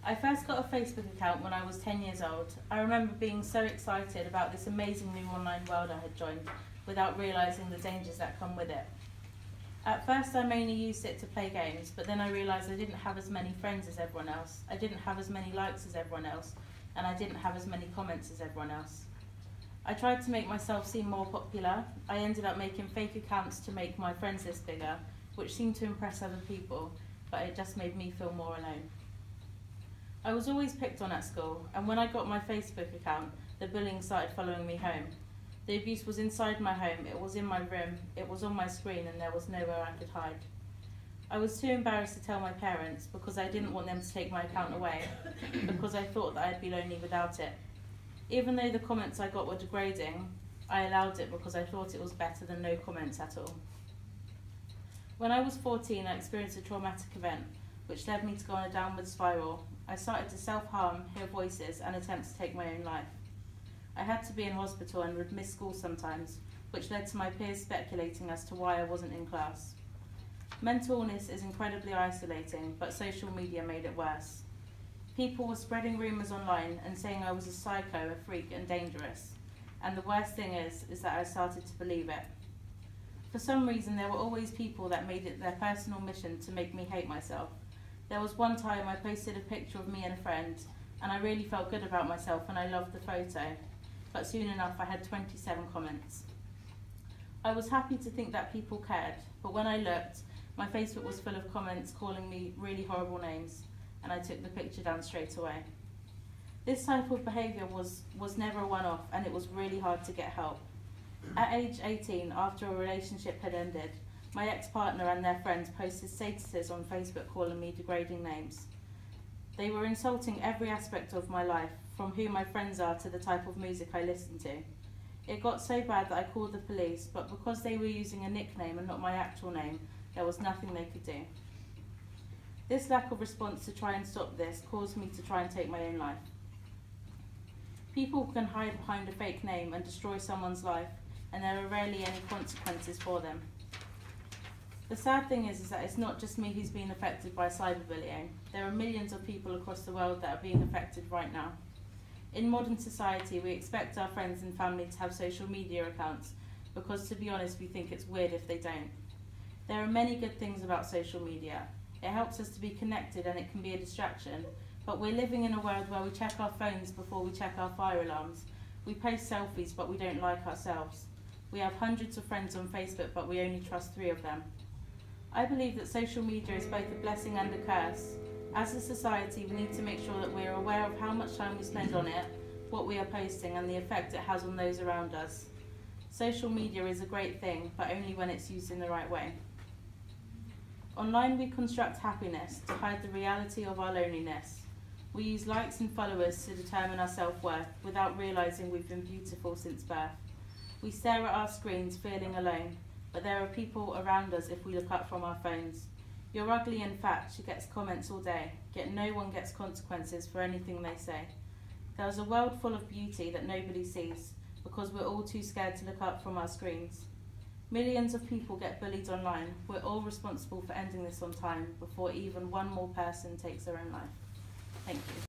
I first got a Facebook account when I was 10 years old. I remember being so excited about this amazing new online world I had joined without realising the dangers that come with it. At first I mainly used it to play games, but then I realised I didn't have as many friends as everyone else, I didn't have as many likes as everyone else, and I didn't have as many comments as everyone else. I tried to make myself seem more popular. I ended up making fake accounts to make my friends list bigger, which seemed to impress other people, but it just made me feel more alone. I was always picked on at school, and when I got my Facebook account, the bullying started following me home. The abuse was inside my home, it was in my room, it was on my screen, and there was nowhere I could hide. I was too embarrassed to tell my parents because I didn't want them to take my account away, because I thought that I'd be lonely without it. Even though the comments I got were degrading, I allowed it because I thought it was better than no comments at all. When I was 14, I experienced a traumatic event, which led me to go on a downward spiral. I started to self-harm, hear voices, and attempt to take my own life. I had to be in hospital and would miss school sometimes, which led to my peers speculating as to why I wasn't in class. Mental illness is incredibly isolating, but social media made it worse. People were spreading rumours online and saying I was a psycho, a freak, and dangerous. And the worst thing is that I started to believe it. For some reason, there were always people that made it their personal mission to make me hate myself. There was one time I posted a picture of me and a friend, and I really felt good about myself and I loved the photo. But soon enough I had 27 comments. I was happy to think that people cared, but when I looked, my Facebook was full of comments calling me really horrible names, and I took the picture down straight away. This type of behaviour was never a one-off, and it was really hard to get help. At age 18, after a relationship had ended, my ex-partner and their friends posted statuses on Facebook calling me degrading names. They were insulting every aspect of my life, from who my friends are to the type of music I listen to. It got so bad that I called the police, but because they were using a nickname and not my actual name, there was nothing they could do. This lack of response to try and stop this caused me to try and take my own life. People can hide behind a fake name and destroy someone's life, and there are rarely any consequences for them. The sad thing is that it's not just me who's been affected by cyberbullying. There are millions of people across the world that are being affected right now. In modern society, we expect our friends and family to have social media accounts because, to be honest, we think it's weird if they don't. There are many good things about social media. It helps us to be connected and it can be a distraction, but we're living in a world where we check our phones before we check our fire alarms. We post selfies, but we don't like ourselves. We have hundreds of friends on Facebook, but we only trust 3 of them. I believe that social media is both a blessing and a curse. As a society, we need to make sure that we're aware of how much time we spend on it, what we are posting, and the effect it has on those around us. Social media is a great thing, but only when it's used in the right way. Online, we construct happiness to hide the reality of our loneliness. We use likes and followers to determine our self-worth without realising we've been beautiful since birth. We stare at our screens feeling alone, but there are people around us if we look up from our phones. You're ugly and fat, she gets comments all day, yet no one gets consequences for anything they say. There's a world full of beauty that nobody sees, because we're all too scared to look up from our screens. Millions of people get bullied online. We're all responsible for ending this on time before even one more person takes their own life. Thank you.